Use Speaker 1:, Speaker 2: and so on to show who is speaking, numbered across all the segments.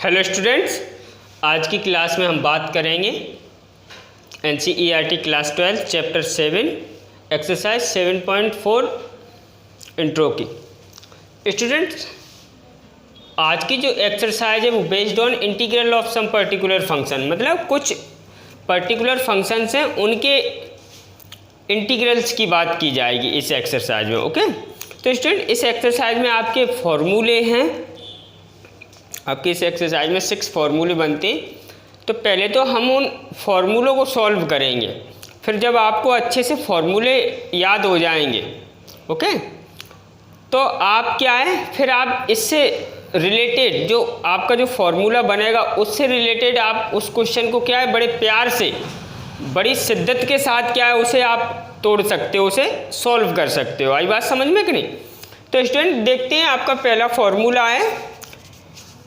Speaker 1: Hello students, आज की class में हम बात करेंगे NCERT class 12 chapter 7 exercise 7.4 intro की। स्टूडेंट्स, आज की जो एक्सरसाइज है वो based on integral of some particular function, मतलब कुछ पर्टिकुलर फंक्शंस हैं उनके इंटीग्रल्स की बात की जाएगी इस एक्सरसाइज में। ओके, तो स्टूडेंट इस एक्सरसाइज में आपके फॉर्मूले हैं। आपके इस एक्सरसाइज में 6 फार्मूले बनते हैं। तो पहले तो हम उन फार्मूलों को सॉल्व करेंगे, फिर जब आपको अच्छे से फार्मूले याद हो जाएंगे, ओके, तो आप क्या है, फिर आप इससे रिलेटेड जो आपका जो फार्मूला बनेगा उससे रिलेटेड आप उस क्वेश्चन को क्या है बड़े प्यार से, बड़ी शिद्दत के साथ क्या है उसे आप तोड़ सकते हो, उसे सॉल्व कर सकते हो। आई बात समझ में कि नहीं? तो स्टूडेंट देखते हैं, आपका पहला फार्मूला है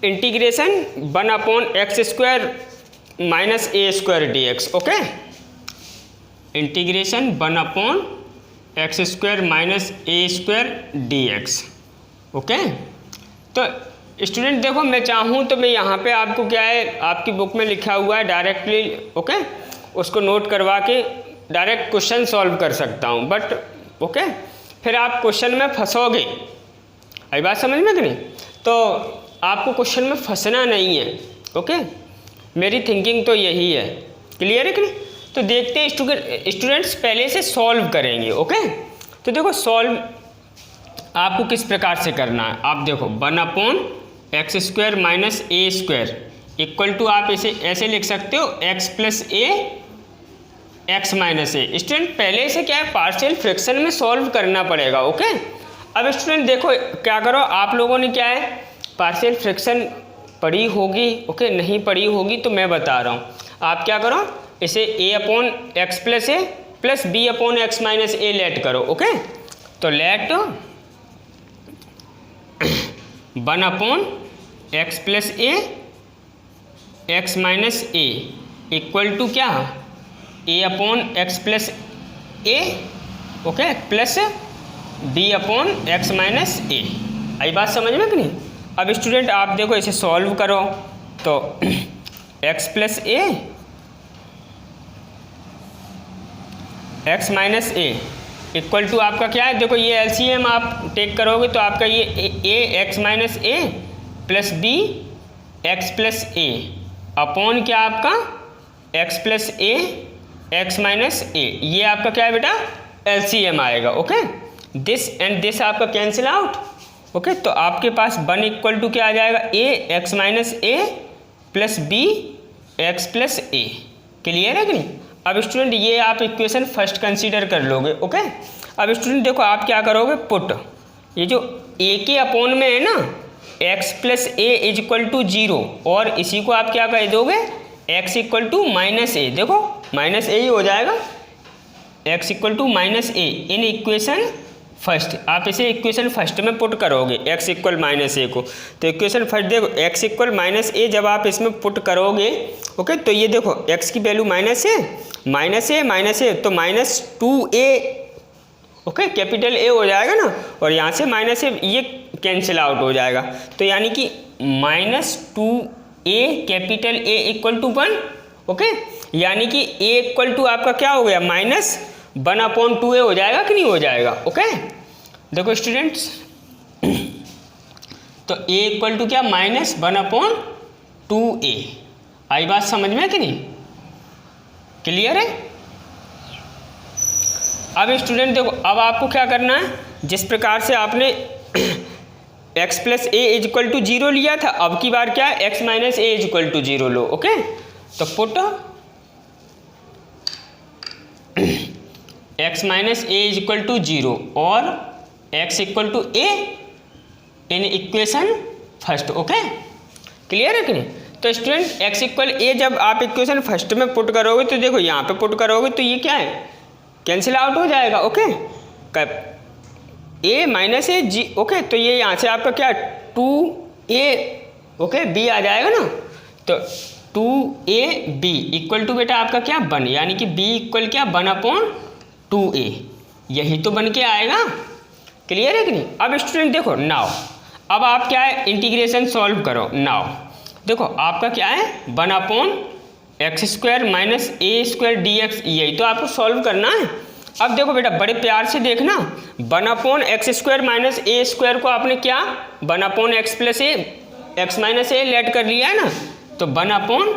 Speaker 1: integration 1/x² minus a² dx। Okay, integration 1/x² minus a² dx। Okay, तो स्टूडेंट देखो, मैं चाहूँ तो मैं यहाँ पे आपको क्या है, आपकी बुक में लिखा हुआ है डायरेक्टली, ओके, उसको नोट करवा के डायरेक्ट क्वेश्चन सॉल्व कर सकता हूँ, बट ओके फिर आप क्वेश्चन में फंसोगे। आई बात समझ में कि नहीं? तो आपको क्वेश्चन में फंसना नहीं है। ओके, मेरी थिंकिंग तो यही है। क्लियर है कि नहीं? तो देखते हैं स्टूडेंट्स पहले से सॉल्व करेंगे। ओके, तो देखो सॉल्व आपको किस प्रकार से करना है। आप देखो 1/x² minus a² equal to, आप इसे ऐसे लिख सकते हो x plus a x minus a। Student पहले से क्या है, पार्शियल फ्रैक्शन में सॉल्व करना पड़ेगा। ओके, अब स्टूडेंट देखो क्या करो, आप लोगों ने क्या है पार्शियल फ्रैक्शन पढ़ी होगी, ओके, नहीं पढ़ी होगी तो मैं बता रहा हूँ। आप क्या करो, इसे a/x plus a plus b/x minus a let करो। ओके, तो let 1/x plus a x minus a equal to क्या, a/x plus a, okay, plus b/x minus a। आई बात समझ में कि नहीं? अब स्टूडेंट आप देखो इसे सॉल्व करो, तो x plus a x minus a equal to आपका क्या है, देखो ये एलसीएम आप टेक करोगे तो आपका ये a x minus a plus b x plus a upon क्या आपका x plus a x minus a, ये आपका क्या है बेटा एलसीएम आएगा। ओके, दिस एंड दिस आपका कैंसिल आउट। ओके, तो आपके पास 1 इक्वल टू क्या आ जाएगा, a x minus a plus b x plus a। Clear है कि नहीं? अब स्टूडेंट ये आप इक्वेशन फर्स्ट कंसीडर कर लोगे। ओके, अब स्टूडेंट देखो आप क्या करोगे, पुट ये जो a के अपॉन में है ना x plus a is equal to 0, और इसी को आप क्या कर दोगे x equal to minus a। देखो माइनस a ही हो जाएगा, x equal to minus a in equation first. आप इसे इक्वेशन फर्स्ट में पुट करोगे x इक्वल माइनस ए को, तो इक्वेशन फर्स्ट देखो x इक्वल माइनस ए जब आप इसमें पुट करोगे, ओके, तो ये देखो x की वैल्यू माइनस है तो -2a, ओके, कैपिटल A हो जाएगा ना, और यहाँ से माइनस ए ये कैंसिल आउट हो जाएगा, तो यानी कि -2a capital A equal to 1। Okay, यानी कि a इक्वल टू आपका क्या हो गया, -1/2a हो जाएगा कि नहीं हो जाएगा? ओके, देखो स्टूडेंट्स, तो a इक्वल टू क्या, -1/2a। आई बात समझ में कि नहीं? क्लियर है? अब स्टूडेंट देखो, अब आपको क्या करना है, जिस प्रकार से आपने x plus a is equal to 0 लिया था, अब की बार क्या है x minus a is equal to 0 लो। ओके, तो put x minus a is equal to 0 और x equal to a in equation first. Okay, clear है कि नहीं? तो स्टूडेंट x इक्वल a जब आप इक्वेशन फर्स्ट में पुट करोगे तो देखो यहाँ पे पुट करोगे तो ये क्या है, कैंसिल आउट हो जाएगा। ओके, a माइनस a जी, ओके, तो ये यहाँ से आपका क्या 2a, ओके, b आ जाएगा ना, तो 2ab इक्वल टू बेटा आपका क्या 1, यानी कि b इक्वल क्या 1/2a, यही तो बन के आएगा। क्लियर है कि नहीं? अब स्टूडेंट देखो नाउ, अब आप क्या है इंटीग्रेशन सॉल्व करो। नाउ देखो आपका क्या है 1/x² माइनस a² dx, यही तो आपको सॉल्व करना है। अब देखो बेटा बड़े प्यार से देखना, 1/x² माइनस a² को आपने क्या 1/x प्लस ए x माइनस ए लेट कर लिया है ना, तो 1/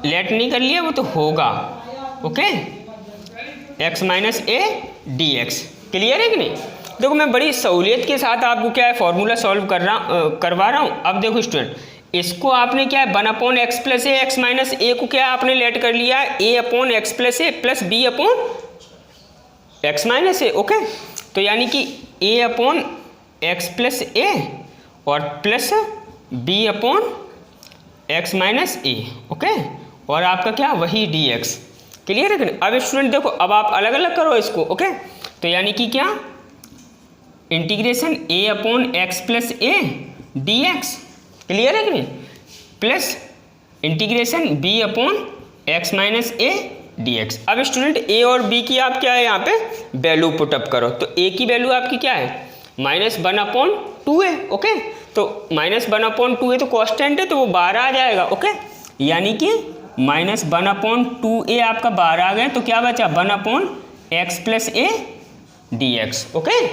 Speaker 1: लेट नहीं कर लिया वो तो होगा ओके x माइनस ए dx। क्लियर है कि नहीं? देखो मैं बड़ी सहूलियत के साथ आपको क्या है फॉर्मूला सॉल्व करवा रहा हूँ। अब देखो स्टूडेंट, इसको आपने क्या है 1/x plus A x minus a को क्या आपने लेट कर लिया है a/x प्लस ए प्लस b/x माइनस ए ओके। तो यानी कि a/x प्लस ए और प्लस b/x माइनस ए ओके, और आपका क्या वही dx। क्लियर है कि नहीं? अब स्टूडेंट देखो अब आप अलग अलग करो इसको ओके। तो यानी कि क्या इंटीग्रेशन a/x प्लस ए dx, क्लियर है कि नहीं, प्लस इंटीग्रेशन b/x माइनस ए dx। अब स्टूडेंट a और b की आप क्या है यहाँ पे वैल्यू पुटअप करो। तो a की वैल्यू आपकी क्या है -1/2a ओके। तो -1/2a तो कांस्टेंट है तो वो 12 आ जाएगा ओके। यानी कि -1/2a आपका 12 आ गया, तो क्या बचा 1/x प्लस ए dx ओके।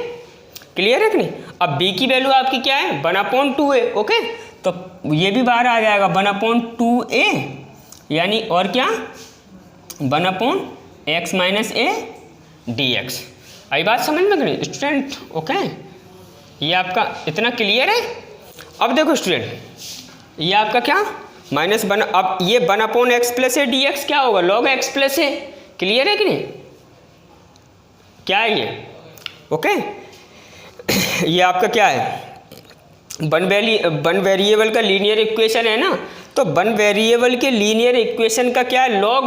Speaker 1: क्लियर है कि नहीं? अब b की वैल्यू आपकी क्या है 1/2a ओके, तो ये भी 12 आ जाएगा 1/2a, यानी और क्या 1/x माइनस ए dx। आई बात समझ में गई स्टूडेंट ओके? ये आपका इतना क्लियर है। अब देखो स्टूडेंट ये आपका क्या -1, अब ये 1/x प्लस ए dx क्या होगा log x प्लस ए। क्लियर है कि नहीं? क्या है ये ओके? ये आपका क्या है वन वेरिएबल का लीनियर इक्वेशन है ना, तो वन वेरिएबल के लीनियर इक्वेशन का क्या है log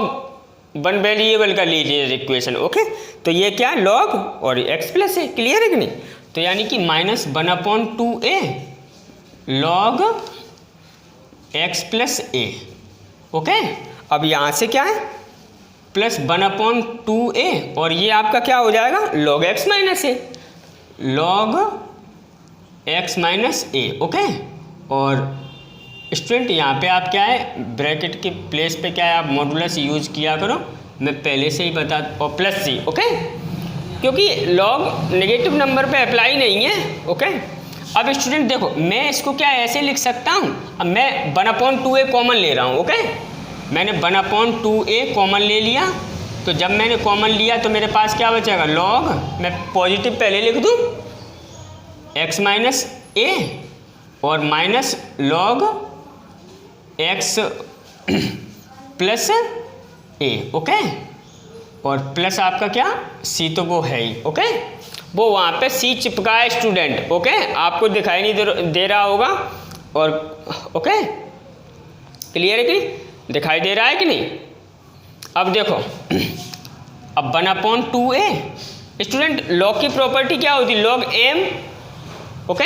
Speaker 1: वन वेरिएबल का लीनियर इक्वेशन ओके। तो ये क्या है log और x प्लस ए। क्लियर है कि नहीं? तो यानी कि -1/2a log x प्लस ए ओके। अब यहाँ से क्या है +1/2a और ये आपका क्या हो जाएगा log x माइनस ए log x माइनस ए ओके। और स्टूडेंट यहाँ पे आप क्या है ब्रैकेट के प्लेस पे क्या है आप मॉडुलस यूज किया करो, मैं पहले से ही बता, और प्लस सी ओके, क्योंकि log नेगेटिव नंबर पे अप्लाई नहीं है ओके। अब स्टूडेंट देखो मैं इसको क्या ऐसे लिख सकता हूँ, अब मैं 1/2a कॉमन ले रहा हूँ ओके। मैंने 1/2a कॉमन ले लिया, तो जब मैंने कॉमन लिया तो मेरे पास क्या बचेगा log, मैं पॉजिटिव पहले लिख दूँ x माइनस ए और माइनस log x प्लस ए ओके, और प्लस आपका क्या c तो वो है ही ओके, वो वहाँ पे c चिपका है स्टूडेंट ओके, आपको दिखाई नहीं दे रहा होगा और ओके। क्लियर है कि दिखाई दे रहा है कि नहीं? अब देखो अब 1/2a स्टूडेंट log की प्रॉपर्टी क्या होती है log m okay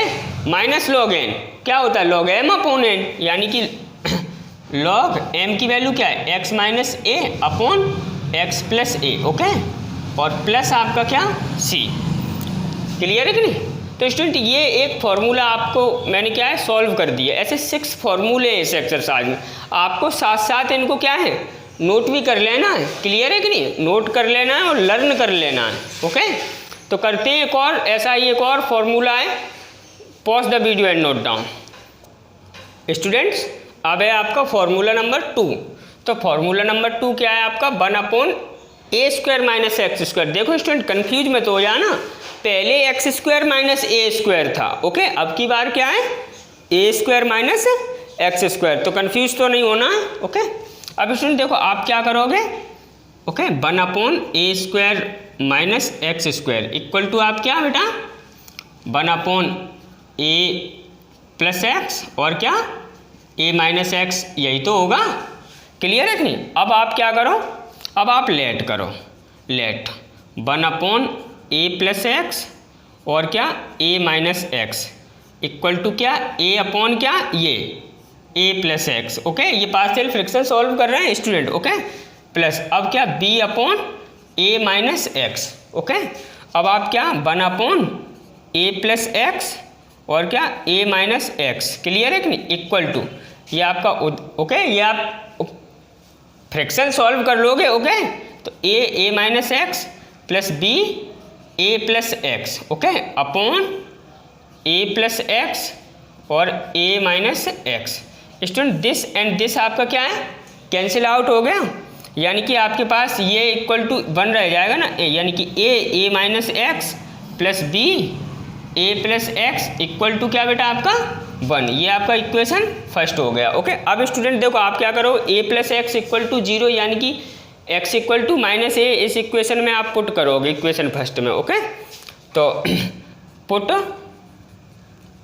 Speaker 1: minus log n क्या होता है log m/n, यानी कि log m की वैल्यू क्या है x माइनस ए अपॉन x प्लस ए ओके, और प्लस आपका क्या c। क्लियर है कि नहीं? तो स्टूडेंट ये एक फार्मूला आपको मैंने क्या है सॉल्व कर दिया। ऐसे 6 फार्मूले इस एक्सरसाइज में, आपको साथ साथ इनको क्या है नोट भी कर लेना है। क्लियर है कि नहीं? नोट कर लेना है और लर्न कर लेना है ओके। तो करते हैं एक और ऐसा ही एक और फार्मूला है, pause the video and note down. Students अब है आपका फार्मूला नंबर 2। तो फार्मूला नंबर 2 क्या है आपका 1/a² माइनस x²। देखो स्टूडेंट कंफ्यूज मत हो जाना, पहले x² माइनस a² था ओके, अब की बार क्या है a² माइनस x², तो कंफ्यूज तो नहीं होना है ओके। अब स्टूडेंट देखो आप क्या करोगे okay 1/a² minus x² equal to आप क्या बेटा 1/a प्लस x और क्या a माइनस x, यही तो होगा। क्लियर है कि नहीं? अब आप क्या करो, अब आप लेट करो, लेट 1/a प्लस x और क्या a minus x equal to क्या a अपॉन क्या ये a प्लस x ओके। ये पार्शियल फ्रैक्शन सॉल्व कर रहे हैं स्टूडेंट ओके, प्लस अब क्या b upon a minus x okay. अब आप क्या 1/a प्लस x और क्या a माइनस x, क्लियर है कि नहीं, इक्वल टू ये आपका ओके, ये आप फ्रैक्शन सॉल्व कर लोगे। ओके, तो A minus X plus B A plus x, okay, upon A plus x और A minus X. Student this and this आपका क्या है, कैंसिल आउट हो गया, यानी कि आपके पास ये इक्वल टू 1 रह जाएगा ना, यानी कि A minus X plus B A plus x equal to क्या बेटा आपका 1। ये आपका इक्वेशन फर्स्ट हो गया। ओके, अब स्टूडेंट देखो आप क्या करो, a plus x equal to 0 यानी कि x equal to minus a इस इक्वेशन में आप पुट करोगे, इक्वेशन फर्स्ट में। ओके, तो put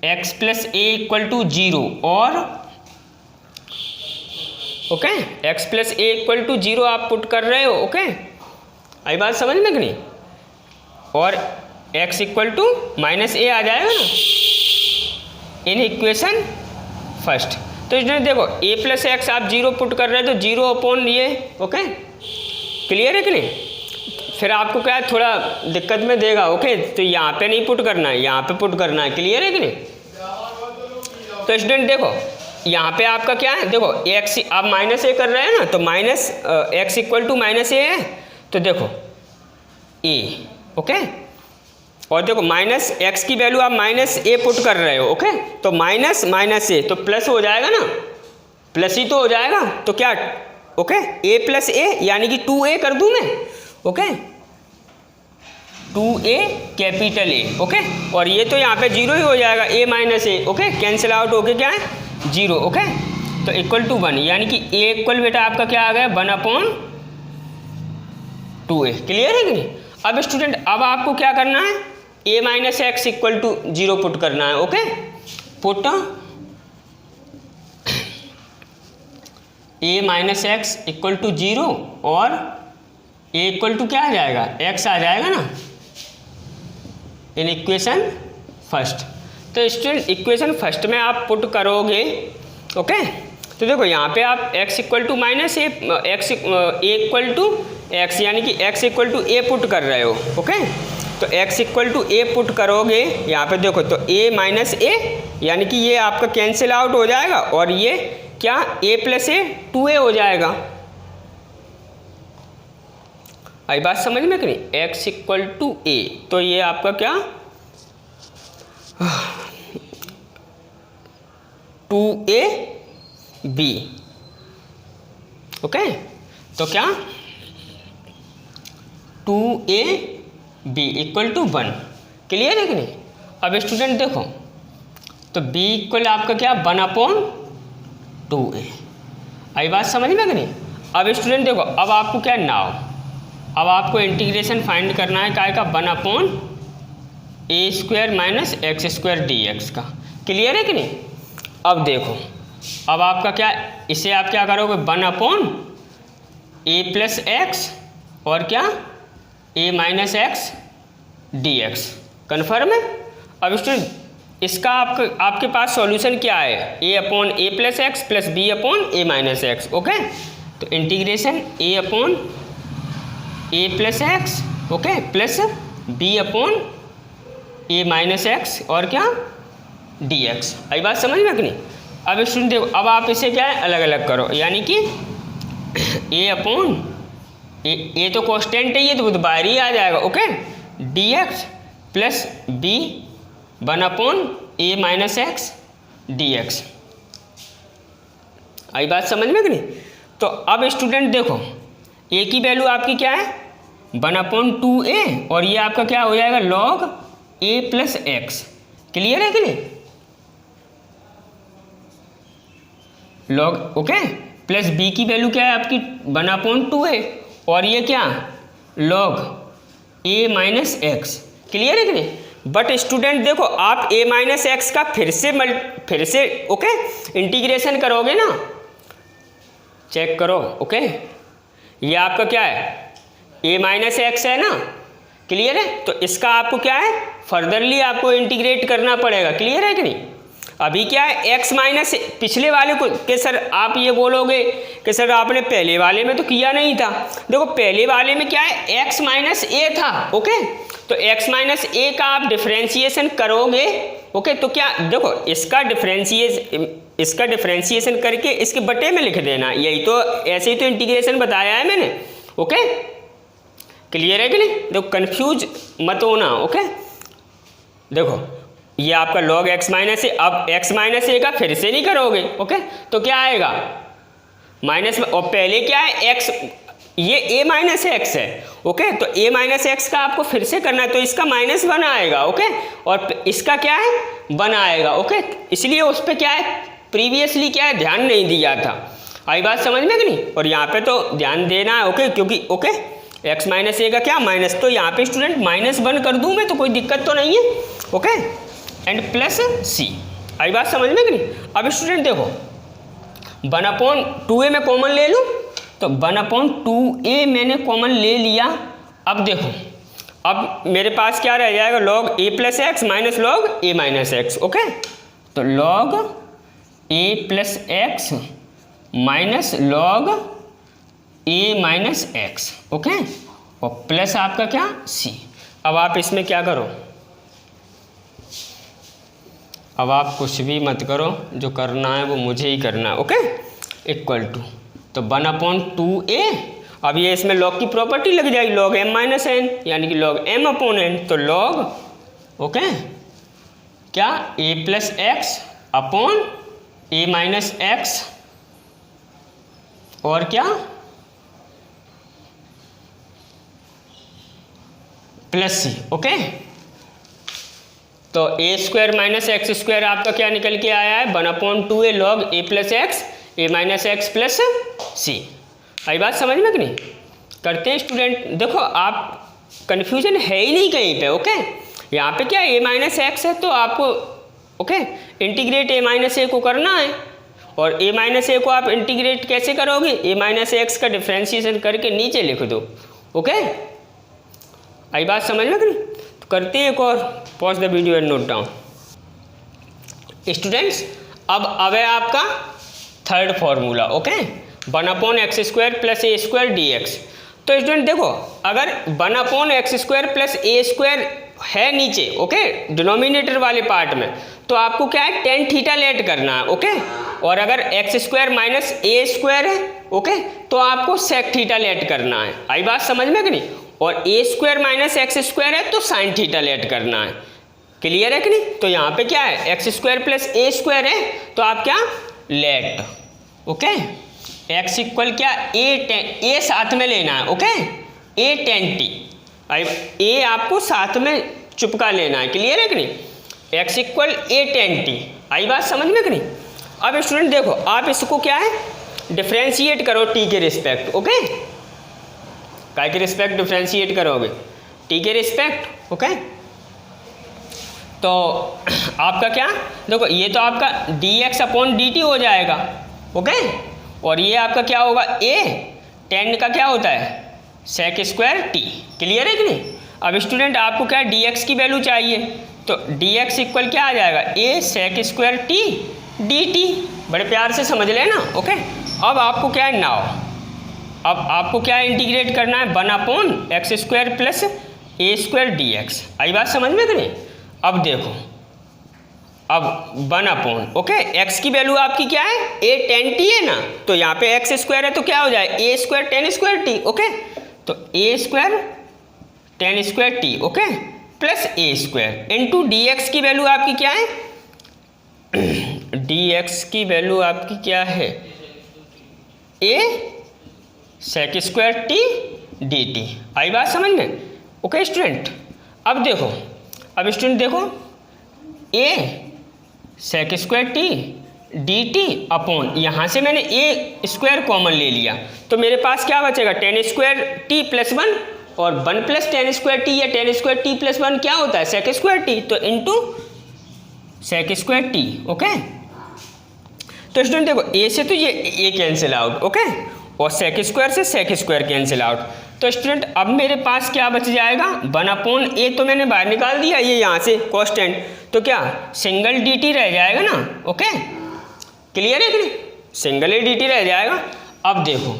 Speaker 1: x plus a equal to 0 और okay x plus a equal to 0 आप पुट कर रहे हो। ओके, आई बात समझ में कि नहीं, और x इक्वल टू माइनस ए आ जाएगा ना इन इक्वेशन फर्स्ट। तो इसमें देखो a प्लस एक्स आप 0 पुट कर रहे हैं तो 0 अपॉन ये। ओके, क्लियर है कि नहीं, फिर आपको क्या है थोड़ा दिक्कत में देगा। ओके, तो यहाँ पे नहीं पुट करना है, यहाँ पे पुट करना है। क्लियर है कि नहीं, तो स्टूडेंट देखो यहाँ पे आपका क्या है, देखो x आप माइनस ए कर रहे हैं ना, तो minus x equal to minus a है, तो देखो a। ओके, और देखो माइनस एक्स की वैल्यू आप माइनस ए पुट कर रहे हो। ओके, तो माइनस माइनस ए तो प्लस हो जाएगा ना, प्लस ही तो हो जाएगा, तो क्या ओके ए प्लस ए यानी कि 2a कर दूं मैं। Okay, 2a capital A. Okay, और ये तो यहाँ पे 0 ही हो जाएगा, a minus A. Okay, cancel out होके क्या है 0। ओके, तो इक्वल टू 1 यानी कि a इक्वल बेटा आपका क्या आ गया 1 अपॉन 2a। क्लियर है कि नहीं। अब स्टूडेंट अब आपको क्या करना है, a minus x equal to 0 put करना है। Okay, put a minus x equal to 0 और a इक्वल टू क्या आ जाएगा x आ जाएगा ना इन इक्वेशन फर्स्ट। तो स्टूडेंट इक्वेशन फर्स्ट में आप पुट करोगे। ओके, तो देखो यहाँ पे आप x equal to minus a x a equal to x यानी कि x equal to a put कर रहे हो। ओके, तो x equal to a put करोगे यहाँ पे देखो, तो a माइनस ए यानी कि ये आपका कैंसिल आउट हो जाएगा, और ये क्या a प्लस ए 2a हो जाएगा। आई बात समझ में कि नहीं, x इक्वल टू ए, तो ये आपका क्या 2ab। ओके, तो क्या 2ab इक्वल टू 1। क्लियर है कि नहीं। अब स्टूडेंट देखो, तो b इक्वल आपका क्या 1 अपॉन 2a। आई बात समझ में कि नहीं। अब स्टूडेंट देखो, अब आपको क्या नाउ अब आपको इंटीग्रेशन फाइंड करना है काय का 1 upon a square minus x square d x का। क्लियर है कि नहीं। अब देखो, अब आपका क्या, इसे आप क्या करोगे 1 अपॉन ए प्लस एक्स और क्या a minus x d x. Confirm है। अब स्टूडेंट इसका आपके पास सॉल्यूशन क्या है, a upon A plus x plus b upon a minus x. Okay, तो integration a upon A plus x okay plus b upon a minus x और क्या डी एक्स। आई बात समझ में कि नहीं। अब स्टूडेंट देखो, अब आप इसे क्या है अलग अलग करो, यानी कि ए अपॉन ए तो कांस्टेंट है, ये तो बाहर ही आ जाएगा। Okay, d x plus b 1 upon a minus x d x. आई बात समझ में कि नहीं। तो अब स्टूडेंट देखो, ए की वैल्यू आपकी क्या है 1 अपॉन 2a और ये आपका क्या हो जाएगा लॉग ए प्लस एक्स। क्लियर है कि नहीं। लॉग ओके प्लस बी की वैल्यू क्या है आपकी 1 अपॉन 2a और ये क्या लॉग ए माइनस एक्स। क्लियर है कि नहीं। बट स्टूडेंट देखो, आप a माइनस एक्स का फिर से ओके इंटीग्रेशन करोगे ना, चेक करो। ओके, ये आपका क्या है a माइनस एक्स है ना। क्लियर है। तो इसका आपको क्या है फर्दरली आपको इंटीग्रेट करना पड़ेगा। क्लियर है कि नहीं। अभी क्या है x माइनस पिछले वाले को के सर आप ये बोलोगे कि सर आपने पहले वाले में तो किया नहीं था। देखो पहले वाले में क्या है x माइनस ए था। ओके, तो x माइनस ए का आप डिफ्रेंशिएशन करोगे। ओके, तो क्या देखो इसका इसका डिफरेंशिएशन करके इसके बटे में लिख देना, यही तो, ऐसे ही तो इंटीग्रेशन बताया है मैंने। ओके, क्लियर है कि नहीं? देखो कंफ्यूज मत होना। ओके, देखो ये आपका log x माइनस ए, अब x माइनस ए का फिर से नहीं करोगे। ओके, तो क्या आएगा माइनस, और पहले क्या है x, ये a माइनस एक्स है। ओके, तो a माइनस एक्स का आपको फिर से करना है, तो इसका -1 आएगा। ओके, और इसका क्या है 1 आएगा। ओके, इसलिए उस पर क्या है प्रीवियसली क्या है ध्यान नहीं दिया था। आई बात समझ में कि नहीं? और यहाँ पे तो ध्यान देना है। ओके, क्योंकि ओके x माइनस ए का क्या माइनस, तो यहाँ पे स्टूडेंट -1 कर दूँ मैं तो कोई दिक्कत तो नहीं है। Okay, and plus c। आई बात समझ में कि नहीं? अब स्टूडेंट देखो 1/2a में कॉमन ले लूँ, तो 1/2a मैंने कॉमन ले लिया। अब देखो, अब मेरे पास क्या रह जाएगा log a plus x minus log a minus x. Okay, तो log a plus x minus log a minus x. Okay, और प्लस आपका क्या c। अब आप इसमें क्या करो, अब आप कुछ भी मत करो, जो करना है वो मुझे ही करना है। ओके, इक्वल टू, तो 1/2a, अब ये इसमें log की प्रॉपर्टी लग जाएगी log m माइनस एन, यानी कि log m अपॉन एन, तो log ओके क्या a plus x upon a minus x और क्या प्लस c। ओके, तो a square minus x square आपका क्या निकल के आया है 1/2a log a plus x a minus X plus c। आई बात समझ में कि नहीं? करते हैं स्टूडेंट। देखो आप कन्फ्यूजन है ही नहीं कहीं पे। ओके, यहाँ पे क्या a माइनस एक्स है, तो आपको okay integrate a minus a को करना है, और a माइनस ए को आप इंटीग्रेट कैसे करोगे, a माइनस एक्स का डिफ्रेंशिएशन करके नीचे लिख दो। ओके, आई बात समझ में कि नहीं? तो करते हैं एक और, pause the video and note down. Students अब है आपका third formula. Okay, 1/x² plus a square dx। तो स्टूडेंट देखो, अगर 1/x² प्लस a² है नीचे, ओके डिनोमिनेटर वाले पार्ट में, तो आपको क्या है tan थीटा लेट करना है। ओके, और अगर x² माइनस a² है, ओके तो आपको sec थीटा लेट करना है। आई बात समझ में कि नहीं? और a² माइनस x² है तो sin थीटा लेट करना है। क्लियर है कि नहीं? तो यहाँ पे क्या है x² प्लस a² है, तो आप क्या लेट ओके x इक्वल क्या a साथ में लेना है। Okay, a tan t, a आपको साथ में चुपका लेना है। क्लियर है कि नहीं? x equal a tan t। आई बात समझ में कि नहीं? अब स्टूडेंट देखो, आप इसको क्या है डिफ्रेंशिएट करो t के रिस्पेक्ट। ओके, काय के रिस्पेक्ट डिफ्रेंशिएट करोगे? t के रिस्पेक्ट। ओके, तो आपका क्या देखो, ये तो आपका dx अपॉन dt हो जाएगा। ओके, और ये आपका क्या होगा a tan का क्या होता है sec स्क्वायर t। क्लियर है कि नहीं? अब स्टूडेंट आपको क्या dx की वैल्यू चाहिए, तो dx इक्वल क्या आ जाएगा a sec square t dt। बड़े प्यार से समझ लेना। ओके, अब आपको क्या है नाउ, अब आपको क्या इंटीग्रेट करना है 1/x² प्लस a² dx। आई बात समझ में कि नहीं? अब देखो, अब 1/, ओके x की वैल्यू आपकी क्या है a tan t है ना, तो यहाँ पे x² है तो क्या हो जाए a² tan square t। Okay, तो a² tan square t okay plus a² into dx की वैल्यू आपकी क्या है dx की वैल्यू आपकी क्या है a sec square t dt। आई बात समझ में? ओके स्टूडेंट, अब देखो, अब स्टूडेंट देखो a sec square t dt upon, यहाँ से मैंने a स्क्वायर कॉमन ले लिया, तो मेरे पास क्या बचेगा tan स्क्वायर t प्लस 1, और 1 प्लस tan स्क्वायर t या tan स्क्वायर t प्लस 1 क्या होता है sec स्क्वायर t, तो into sec square t। Okay, तो स्टूडेंट देखो a से तो ये a कैंसिल आउट। ओके, और sec स्क्वायर से sec स्क्वायर कैंसिल आउट। तो स्टूडेंट अब मेरे पास क्या बच जाएगा 1/a तो मैंने बाहर निकाल दिया, ये यहाँ से कांस्टेंट, तो क्या सिंगल dt रह जाएगा ना। ओके, क्लियर है कि नहीं? सिंगल dt रह जाएगा। अब देखो,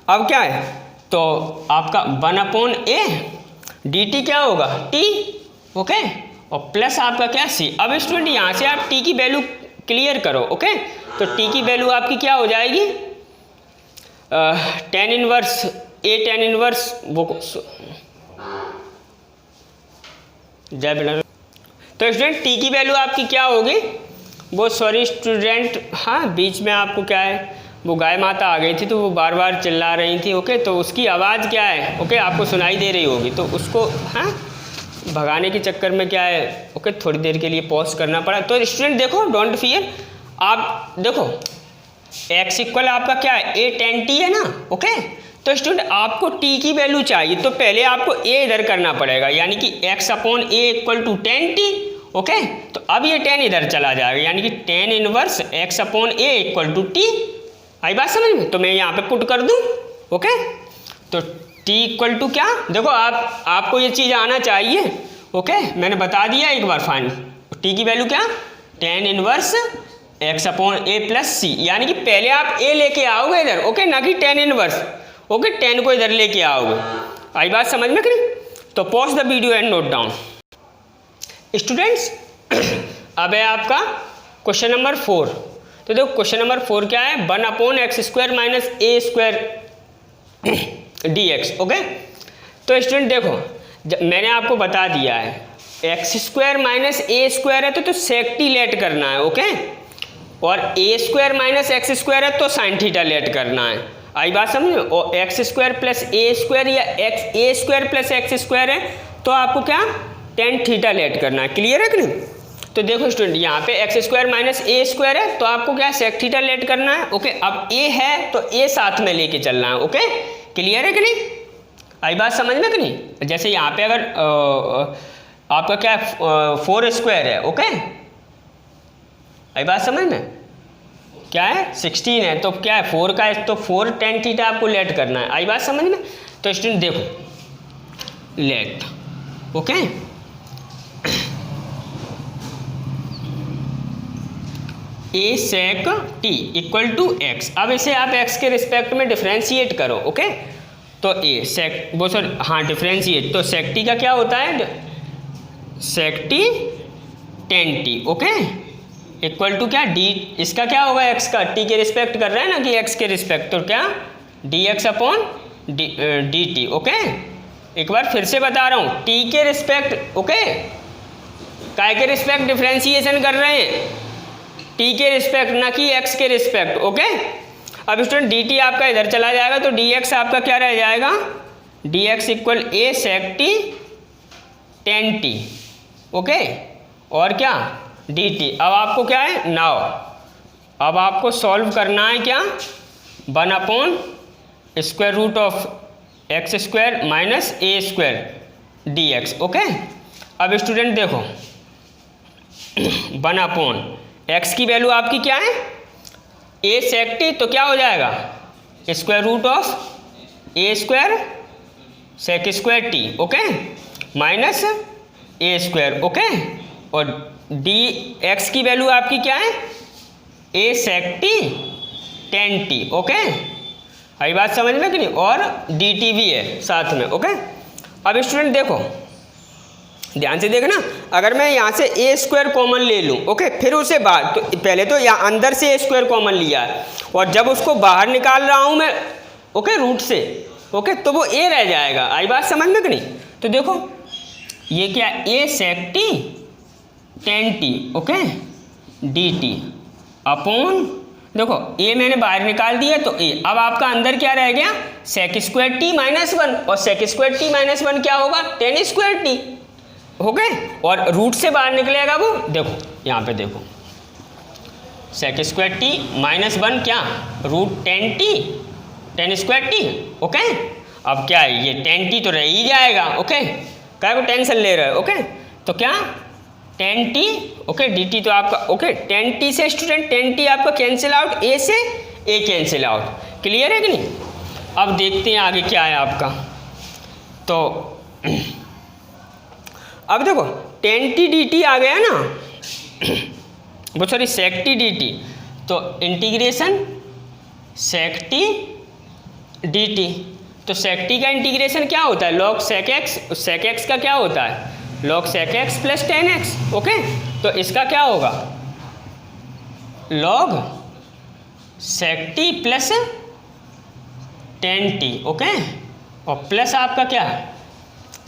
Speaker 1: अब क्या है, तो आपका 1/a dt क्या होगा t। ओके, और प्लस आपका क्या c। अब स्टूडेंट यहाँ से आप t की वैल्यू क्लियर करो। ओके, तो टी की वैल्यू आपकी क्या हो जाएगी, tan इनवर्स ए tan इनवर्स वो तो स्टूडेंट टी की वैल्यू आपकी क्या होगी, वो सॉरी स्टूडेंट, हाँ बीच में आपको क्या है, वो गाय माता आ गई थी तो वो बार बार चिल्ला रही थी। ओके, तो उसकी आवाज़ क्या है, ओके आपको सुनाई दे रही होगी, तो उसको हाँ भगाने के चक्कर में क्या है, ओके थोड़ी देर के लिए पॉज करना पड़ा। तो स्टूडेंट देखो, डोंट फियर, आप देखो x इक्वल आपका क्या है, a tan t है ना। ओके, तो स्टूडेंट आपको t की वैल्यू चाहिए तो पहले आपको a इधर करना पड़ेगा, यानी कि x upon a equal to tan t। Okay, तो अब ये tan इधर चला जाएगा, यानी कि tan inverse x upon a equal to t। आई बात समझ में, तो मैं यहाँ पे पुट कर दूँ। ओके, तो t इक्वल टू क्या, देखो आपको ये चीज़ आना चाहिए। ओके, मैंने बता दिया एक बार फाइन, t की वैल्यू क्या, tan inverse x upon a plus c, यानी कि पहले आप a लेके आओगे इधर। ओके, ना कि tan इनवर्स। ओके, tan को इधर लेके आओगे। आई बात समझ में कि नहीं, तो pause the video and note down. Students अब है आपका क्वेश्चन नंबर 4। तो देखो क्वेश्चन नंबर 4 क्या है, 1 upon x square minus a square d x. Okay, तो स्टूडेंट देखो मैंने आपको बता दिया है x square minus a square है तो सेक्टी लेट करना है। ओके, और ए स्क्वायर माइनस एक्स स्क्वायर है तो साइन थीटा लेट करना है। आई बात समझ, और x square plus a square या एक्स ए स्क्वायर प्लस एक्स स्क्वायर है तो आपको क्या टेन थीटा लेट करना है। क्लियर है कि नहीं, तो देखो स्टूडेंट यहाँ पे x square minus a square है तो आपको क्या सेक थीटा लेट करना है। ओके, अब ए है तो ए साथ में लेके चलना है। ओके, क्लियर है कि नहीं, आई बात समझ में कि नहीं। जैसे यहाँ पे अगर आपका क्या है 4 स्क्वायर है। ओके, आई बात समझ में, क्या है 16 है तो क्या है 4 का है तो 4 टेन थीटा आपको लेट करना है। आई बात समझ में, तो स्टूडेंट देखो let. Okay, a sec t equal to x. अब इसे आप एक्स के रिस्पेक्ट में डिफ्रेंशिएट करो। ओके, तो ए सेक वो सर हाँ डिफ्रेंशिएट, तो सेक टी का क्या होता है, sec t tan t. Okay, equal to क्या डी, इसका क्या होगा एक्स का, टी के रिस्पेक्ट कर रहे हैं ना कि एक्स के रिस्पेक्ट, तो क्या d x upon d T. Okay, एक बार फिर से बता रहा हूँ, टी के रिस्पेक्ट, ओके काय के रिस्पेक्ट डिफ्रेंशिएशन कर रहे हैं, टी के रिस्पेक्ट ना कि एक्स के रिस्पेक्ट। ओके, अब स्टूडेंट डी टी आपका इधर चला जाएगा तो डी एक्स आपका क्या रह जाएगा, D x equal a sec t tan t. Okay, और क्या डी टी। अब आपको क्या है नाउ, अब आपको सॉल्व करना है क्या, 1 upon square root of x square minus a square d x. Okay, अब स्टूडेंट देखो 1 अपॉन एक्स की वैल्यू आपकी क्या है ए सेक टी, तो क्या हो जाएगा square root of a square sec square t. Okay, minus a square. Okay, और डी एक्स की वैल्यू आपकी क्या है a sec t tan t. Okay, आई बात समझ में कि नहीं, और डी टी भी है साथ में। ओके, अब स्टूडेंट देखो ध्यान से देखना, अगर मैं यहाँ से ए स्क्वायर कॉमन ले लूँ। ओके, फिर उसे बाहर, तो पहले तो यहाँ अंदर से ए स्क्वायर कॉमन लिया है और जब उसको बाहर निकाल रहा हूँ मैं ओके रूट से, ओके तो वो ए रह जाएगा। आई बात समझ में कि नहीं, तो देखो ये क्या a sec t tan t. Okay, d t upon, देखो ए मैंने बाहर निकाल दिया तो ए, अब आपका अंदर क्या रह गया सेक स्क्वायर टी माइनस 1, और सेक स्क्वायर टी माइनस 1 क्या होगा टेन स्क्वायर टी। ओके, और रूट से बाहर निकलेगा वो, देखो यहाँ पे देखो सेक स्क्वायर टी माइनस 1 क्या root tan t tan square t. Okay, अब क्या है ये टेन टी तो रह ही जाएगा। ओके, क्या को टेंशन ले रहे हो। ओके, तो क्या ten t. Okay, d t तो आपका ओके टेन टी से स्टूडेंट टेन टी आपका कैंसिल आउट, ए से ए कैंसिल आउट। क्लियर है कि नहीं, अब देखते हैं आगे क्या है आपका। तो अब देखो टेन टी डी टी आ गया ना, वो sorry sec t d t, तो integration sec t d t, तो सेक टी का इंटीग्रेशन क्या होता है log sec x, sec x का क्या होता है log sec x plus tan x. Okay, तो इसका क्या होगा log sec t plus tan t, okay, और प्लस आपका क्या है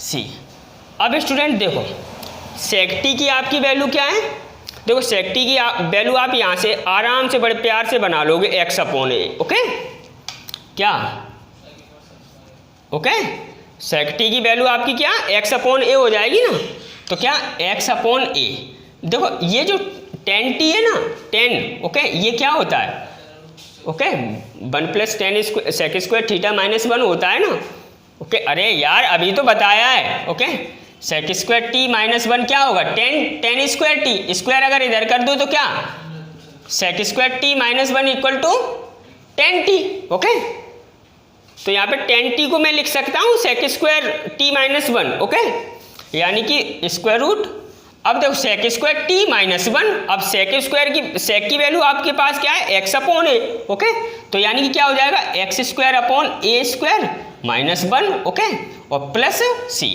Speaker 1: c। अब स्टूडेंट देखो sec t की आपकी वैल्यू क्या है, देखो sec t की वैल्यू आप यहाँ से आराम से बड़े प्यार से बना लोगे x अपॉन a, ओके, क्या, ओके, sec t की वैल्यू आपकी क्या x अपॉन a हो जाएगी ना, तो क्या x अपॉन a, देखो ये जो tan t है ना, tan, ओके, ये क्या होता है, okay, 1 plus tan sec square theta minus 1 होता है ना, ओके, अरे यार अभी तो बताया है, okay, sec square t minus 1 क्या होगा, टेन स्क्वायर टी, स्क्वायर अगर इधर कर दो तो क्या, sec square t minus 1 equal to tan t, okay, तो यहाँ पे टेन टी को मैं लिख सकता हूँ sec square t minus 1, okay, यानी कि स्क्वायर रूट, अब देखो सेक स्क्वायर टी माइनस 1, अब सेक की वैल्यू आपके पास क्या है एक्स अपॉन ए, ओके, तो यानी कि क्या हो जाएगा x square upon a square minus 1, okay, और प्लस सी।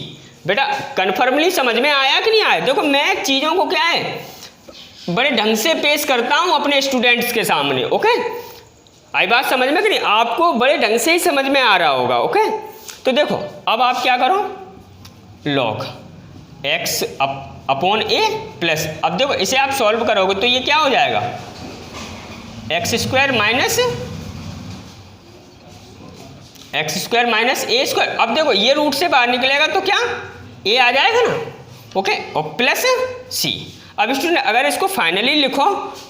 Speaker 1: बेटा कन्फर्मली समझ में आया कि नहीं आया, देखो मैं चीज़ों को क्या है बड़े ढंग से पेश करता हूँ अपने स्टूडेंट्स के सामने, ओके, आई बात समझ में कि नहीं, आपको बड़े ढंग से ही समझ में आ रहा होगा, ओके। तो देखो अब आप क्या करो, लॉग एक्स अपॉन ए प्लस, अब देखो इसे आप सॉल्व करोगे तो ये क्या हो जाएगा x square minus a square, अब देखो ये रूट से बाहर निकलेगा तो क्या ए आ जाएगा ना, ओके, और प्लस सी। अब स्टूडेंट अगर इसको फाइनली लिखो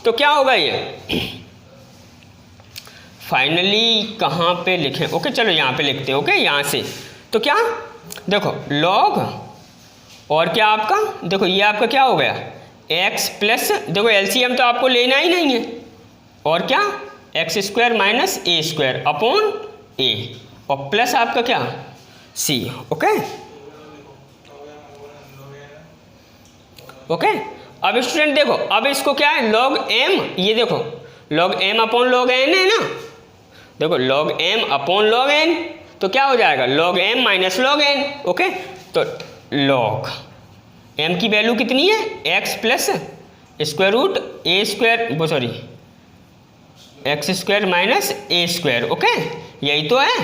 Speaker 1: तो क्या होगा ये फाइनली कहाँ पे लिखें, ओके, चलो यहाँ पे लिखते हैं, ओके, यहाँ से तो क्या देखो लॉग और क्या आपका देखो ये आपका क्या हो गया x प्लस, देखो एलसीएम तो आपको लेना ही नहीं है, और क्या x square minus a square upon ए, और प्लस आपका क्या c, ओके, ओके। अब स्टूडेंट देखो अब इसको क्या है log m, ये देखो log m upon log n है ना, देखो log m upon log n, तो क्या हो जाएगा log m minus log n, okay, तो log m की वैल्यू कितनी है x प्लस स्क्वायर रूट ए स्क्वायर, वो sorry x square minus a square, okay, यही तो है,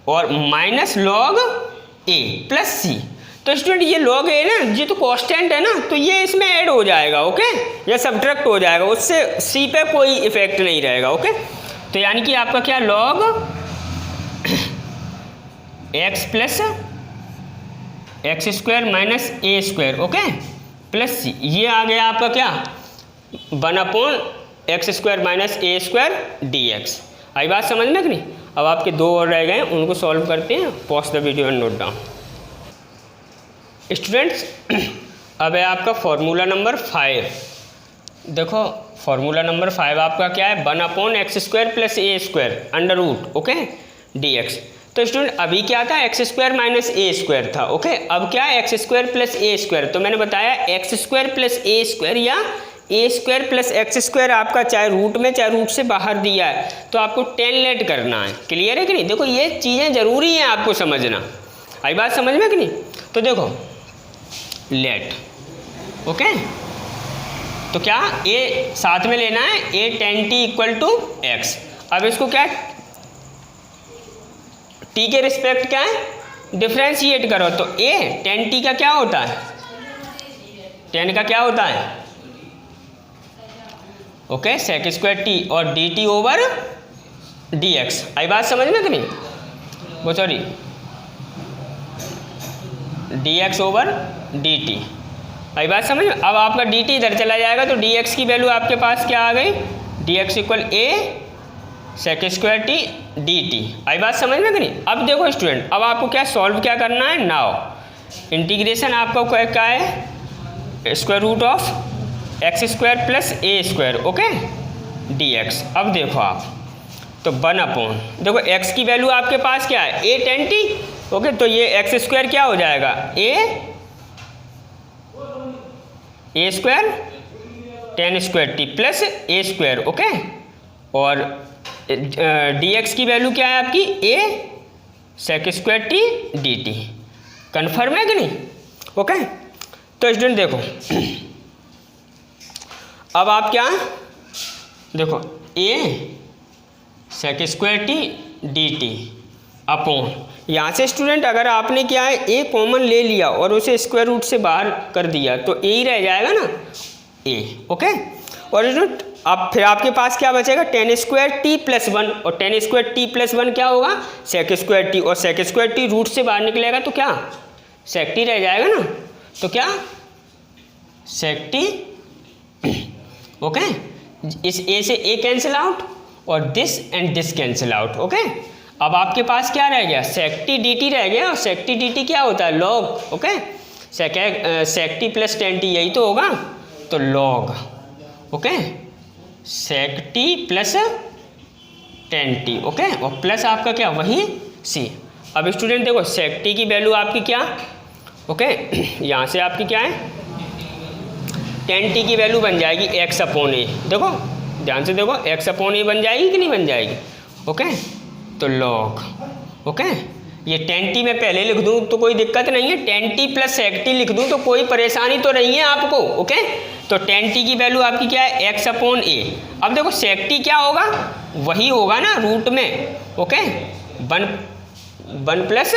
Speaker 1: और माइनस log a प्लस सी। तो स्टूडेंट ये log a ना, ये तो कांस्टेंट है ना, तो ये इसमें ऐड हो जाएगा, ओके, या सब्ट्रैक्ट हो जाएगा, उससे c पे कोई इफेक्ट नहीं रहेगा, ओके। तो यानी कि आपका क्या log x plus x square minus a square, okay, plus c, ये आ गया आपका क्या 1 upon x square minus a square d x. आई बात समझ में कि नहीं। अब आपके दो और रह गए, उनको सॉल्व करते हैं, pause the video and note down. Students अब है आपका फॉर्मूला नंबर 5। देखो फॉर्मूला नंबर 5 आपका क्या है 1 upon x square plus a square under root, okay, d x. तो स्टूडेंट अभी क्या था x square minus a square था, ओके, अब क्या है x square plus a square. तो मैंने बताया x square plus a square या a square plus x square आपका चाहे रूट में चाहे रूट से बाहर दिया है तो आपको 10 लेट करना है। क्लियर है कि नहीं। देखो ये चीज़ें ज़रूरी हैं आपको समझना। आई बात समझ में कि नहीं। तो देखो लेट, ओके, तो क्या ए साथ में लेना है a tan t equal to x. अब इसको क्या टी के रिस्पेक्ट क्या है डिफ्रेंशिएट करो, तो ए टेन टी का क्या होता है 10 का क्या होता है, ओके, सेक स्क्वायर टी और d t over d x. आई बात समझ में कि नहीं, वो sorry d x over d t. आई बात समझ में। अब आपका डी टी इधर चला जाएगा तो डी एक्स की वैल्यू आपके पास क्या आ गई d x equal a sec square t d t. आई बात समझ में कि नहीं। अब देखो स्टूडेंट अब आपको क्या सॉल्व क्या करना है, नाउ इंटीग्रेशन आपका क्या है square root of x square plus a square, okay, d x. अब देखो आप तो 1 अपॉन देखो एक्स की वैल्यू आपके पास क्या है ए टेन टी, ओके, तो ये एक्स स्क्वायर क्या हो जाएगा a square tan square t plus a square, okay, और डी एक्स की वैल्यू क्या है आपकी a sec square t d t. Confirm है कि नहीं, ओके। तो स्टूडेंट देखो अब आप क्या देखो a sec square t d t upon, यहाँ से स्टूडेंट अगर आपने क्या है ए कॉमन ले लिया और उसे स्क्वायर रूट से बाहर कर दिया तो ए ही रह जाएगा ना, ए। ओके, और स्टूडेंट अब फिर आपके पास क्या बचेगा, tan square t plus one, और tan square t plus one क्या होगा, सेक स्क्वायर टी, और सेक स्क्वायर टी रूट से बाहर निकलेगा तो क्या सेक टी रह जाएगा ना, तो क्या सेक टी। ओके, इस ए से ए कैंसिल आउट और this and this cancel out. Okay, अब आपके पास क्या रह गया, सेक टी डी टी रह गया, और सेक टी डी टी क्या होता है, log. Okay, sec t plus tan t यही तो होगा, तो log. Okay, sec t plus tan t. Okay, और प्लस आपका क्या वही सी। अब स्टूडेंट देखो सेक टी की वैल्यू आपकी क्या, ओके यहाँ से आपकी क्या है, टेन टी की वैल्यू बन जाएगी एक्स अपॉन ए। देखो ध्यान से देखो, एक्स अपॉन ए बन जाएगी कि नहीं बन जाएगी। ओके, तो लॉग। ओके, ये टेन टी मैं पहले लिख दूँ तो कोई दिक्कत नहीं है, tan t plus sec t लिख दूँ तो कोई परेशानी तो नहीं है आपको। ओके, तो टेन टी की वैल्यू आपकी क्या है, एक्स अपॉन ए। अब देखो सेक टी क्या होगा, वही होगा ना रूट में। Okay, one plus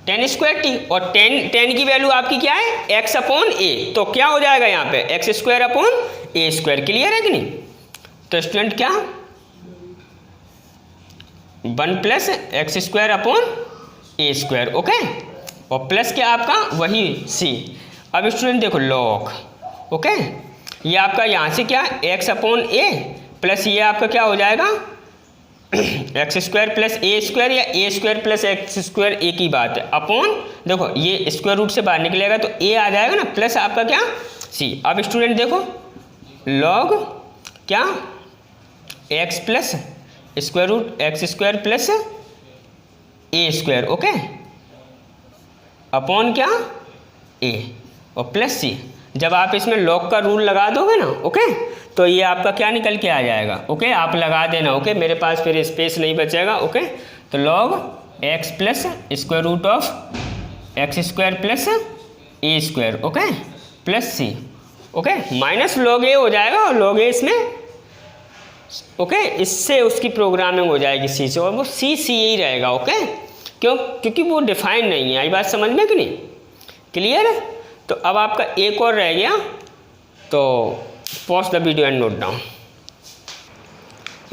Speaker 1: ten square t, और टेन की वैल्यू आपकी क्या है, एक्स अपॉन ए, तो क्या हो जाएगा यहाँ पे x square upon a square. Clear है कि नहीं। तो स्टूडेंट क्या, one plus x square upon a square. Okay, और प्लस क्या आपका वही सी। अब स्टूडेंट देखो लॉग। ओके, ये आपका यहाँ से क्या एक्स अपॉन ए प्लस ये आपका क्या हो जाएगा x square plus a square, या a square plus x square एक ही बात है, अपॉन देखो ये स्क्वायर रूट से बाहर निकलेगा तो ए आ जाएगा ना, प्लस आपका क्या सी। अब स्टूडेंट देखो लॉग क्या x plus square root x square plus a square. Okay, upon क्या ए और प्लस सी। जब आप इसमें लॉग का रूल लगा दोगे ना, ओके, तो ये आपका क्या निकल के आ जाएगा। ओके, आप लगा देना। ओके, मेरे पास फिर स्पेस नहीं बचेगा। ओके, तो log x plus square root of x square plus a square. Okay, plus c. Okay, minus log a हो जाएगा, और लॉग ए इसमें ओके इससे उसकी प्रोग्रामिंग हो जाएगी सी से, और वो सी ही रहेगा। ओके, क्योंकि वो डिफाइन नहीं है। आई बात समझ में कि नहीं। क्लियर है। तो अब आपका एक और रह गया, तो pause the video and note down.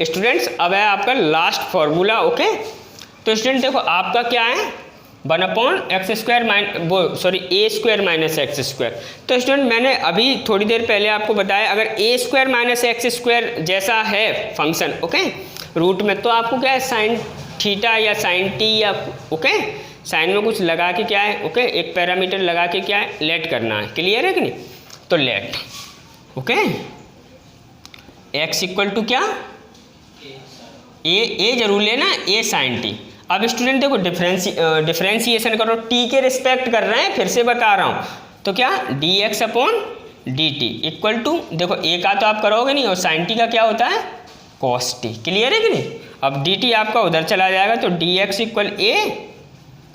Speaker 1: Students अब है आपका लास्ट फॉर्मूला। ओके, तो स्टूडेंट देखो आपका क्या है, वन अपॉन एक्स स्क्वायर ए स्क्वायर माइनस एक्स स्क्वायर। तो स्टूडेंट मैंने अभी थोड़ी देर पहले आपको बताया, अगर ए स्क्वायर माइनस एक्स स्क्वायर जैसा है फंक्शन ओके रूट में, तो आपको क्या है साइन थीटा या साइन टी या ओके साइन में कुछ लगा के क्या है ओके एक पैरामीटर लगा के क्या है लेट करना है। क्लियर है कि नहीं। तो let okay x equal to क्या ए जरूर लेना, ए साइन टी। अब स्टूडेंट देखो डिफ्रेंशिएशन करो, टी के रिस्पेक्ट कर रहे हैं, फिर से बता रहा हूँ। तो क्या d x upon d t equal to देखो ए का तो आप करोगे नहीं, और साइन टी का क्या होता है कॉस टी। क्लियर है कि नहीं। अब डी टी आपका उधर चला जाएगा, तो D x equal A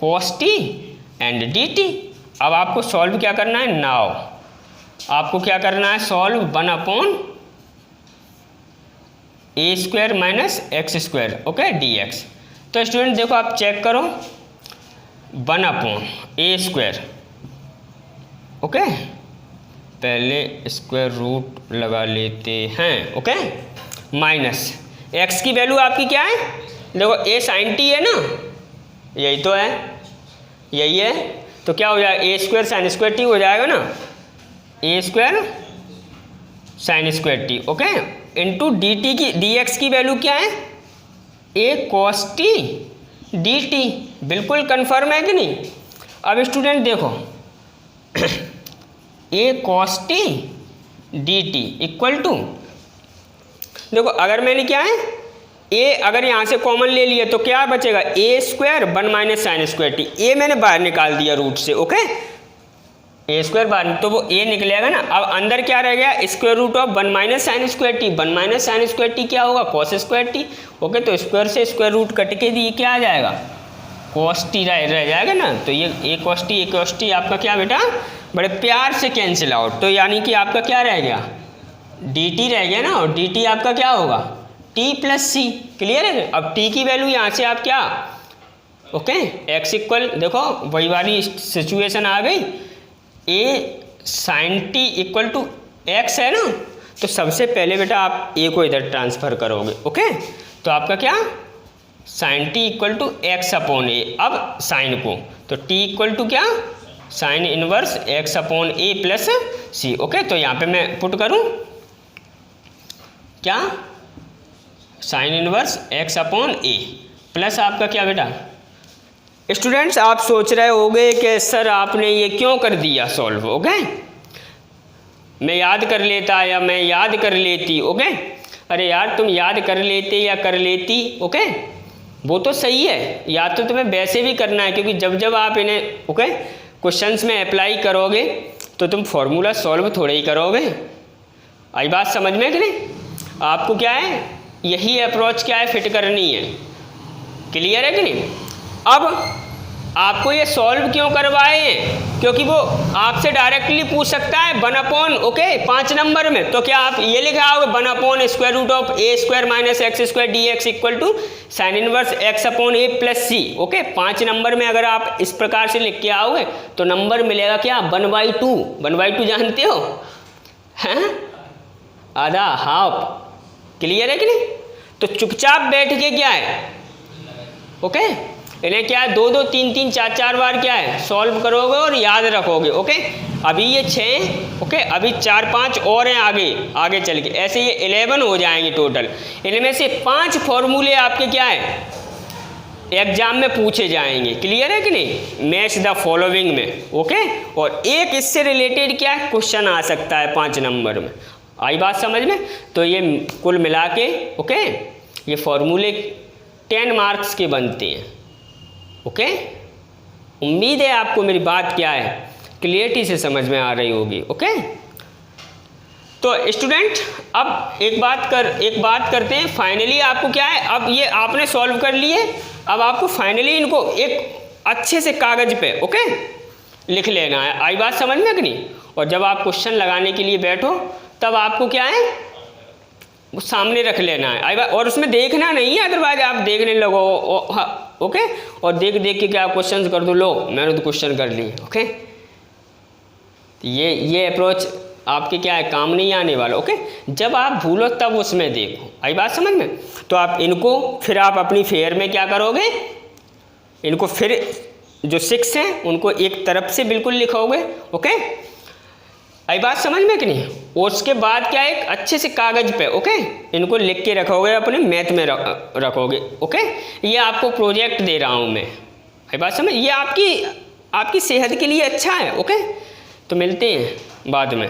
Speaker 1: cos T and D T. अब आपको सॉल्व क्या करना है, नाउ आपको क्या करना है solve one upon a square minus x square okay d x. तो स्टूडेंट देखो आप चेक करो, one upon a square okay पहले स्क्वायर रूट लगा लेते हैं ओके माइनस एक्स की वैल्यू आपकी क्या है, देखो ए साइन टी है ना, यही तो है, यही है। तो क्या हो जाएगा a square sine square t हो जाएगा ना, a square sine square t okay into d t की डी एक्स की वैल्यू क्या है a cos t d t. बिल्कुल कन्फर्म है कि नहीं। अब स्टूडेंट देखो a cos t d t equal to देखो अगर मैंने क्या है ए अगर यहाँ से कॉमन ले लिया तो क्या बचेगा a square one minus sine square t. A मैंने बाहर निकाल दिया रूट से ओके ए स्क्वायर बाहर, तो वो ए निकलेगा ना। अब अंदर क्या रह गया square root of one minus sine square t, one minus sine square t क्या होगा कॉस स्क्वायर टी ओके। तो स्क्वायर से स्क्वायर रूट कट के दिए क्या आ जाएगा कॉस टी रह जाएगा ना। तो ये ए कॉस टी आपका क्या बेटा बड़े प्यार से कैंसिल आउट। तो यानी कि आपका क्या रह गया डी टी रह गया ना, और डी टी आपका क्या होगा टी प्लस सी। क्लियर है? अब टी की वैल्यू यहाँ से आप क्या ओके एक्स इक्वल, देखो वही वाली सिचुएशन आ गई, a sine t equal to x है ना, तो सबसे पहले बेटा आप ए को इधर ट्रांसफ़र करोगे। ओके, तो आपका क्या sine t equal to x upon a. अब साइन को तो टी इक्वल टू क्या साइन इनवर्स एक्स अपॉन ए प्लस सी। ओके, तो यहाँ पे मैं पुट करूँ क्या साइन इनवर्स एक्स अपॉन ए प्लस आपका क्या बेटा। स्टूडेंट्स आप सोच रहे होंगे कि सर आपने ये क्यों कर दिया सॉल्व। ओके, मैं याद कर लेता या मैं याद कर लेती। ओके, अरे यार तुम याद कर लेते या कर लेती, ओके वो तो सही है, या तो तुम्हें वैसे भी करना है, क्योंकि जब जब आप इन्हें ओके क्वेश्चंस में अप्लाई करोगे तो तुम फॉर्मूला सॉल्व थोड़े ही करोगे। आई बात समझ में कि नहीं? आपको क्या है यही अप्रोच क्या है फिट करनी है। क्लियर है कि नहीं? अब आपको ये सॉल्व क्यों करवाए हैं, क्योंकि वो आपसे डायरेक्टली पूछ सकता है 1 ओके 5 नंबर में, तो क्या आप ये लिखा होगा 1 square root of a square minus x square d x equal to sine inverse x upon A plus c. Okay, 5 number में अगर आप इस प्रकार से लिख के आओगे तो नंबर मिलेगा क्या 1/2। 1/2 जानते हो हैं, आधा हाफ। क्लियर है कि नहीं? तो चुपचाप बैठ के क्या है ओके इन्हें क्या है 2-2 3-3 4-4 बार क्या है सॉल्व करोगे और याद रखोगे। ओके, अभी ये 6 ओके अभी 4-5 और हैं आगे आगे चल के, ऐसे ये 11 हो जाएंगे टोटल। इनमें से 5 फॉर्मूले आपके क्या है एग्जाम में पूछे जाएंगे। क्लियर है कि नहीं? मैच द फॉलोइंग में। ओके, और एक इससे रिलेटेड क्या है क्वेश्चन आ सकता है 5 नंबर में। आई बात समझ में? तो ये कुल मिला के ओके ये फॉर्मूले 10 मार्क्स के बनते हैं। ओके, उम्मीद है आपको मेरी बात क्या है क्लियरिटी से समझ में आ रही होगी। ओके, तो स्टूडेंट अब एक बात करते हैं। फाइनली आपको क्या है, अब ये आपने सॉल्व कर लिए, अब आपको फाइनली इनको एक अच्छे से कागज पे ओके लिख लेना है। आई बात समझ में कि नहीं? और जब आप क्वेश्चन लगाने के लिए बैठो तब आपको क्या है वो सामने रख लेना है। और उसमें देखना नहीं है, अदरवाइज आप देखने लगो ओके और देख देख के क्या क्वेश्चन कर दो, लो मैंने तो क्वेश्चन कर लिए। ओके, ये अप्रोच आपके क्या है काम नहीं आने वाला। ओके, जब आप भूलो तब उसमें देखो। आई बात समझ में? तो आप इनको फिर आप अपनी फेयर में क्या करोगे, इनको फिर जो 6 हैं उनको एक तरफ से बिल्कुल लिखोगे। ओके, आई बात समझ में कि नहीं? और उसके बाद क्या एक अच्छे से कागज पे ओके इनको लिख के रखोगे, अपने मैथ में रखोगे। ओके, ये आपको प्रोजेक्ट दे रहा हूँ मैं। आई बात समझ? ये आपकी सेहत के लिए अच्छा है। ओके, तो मिलते हैं बाद में।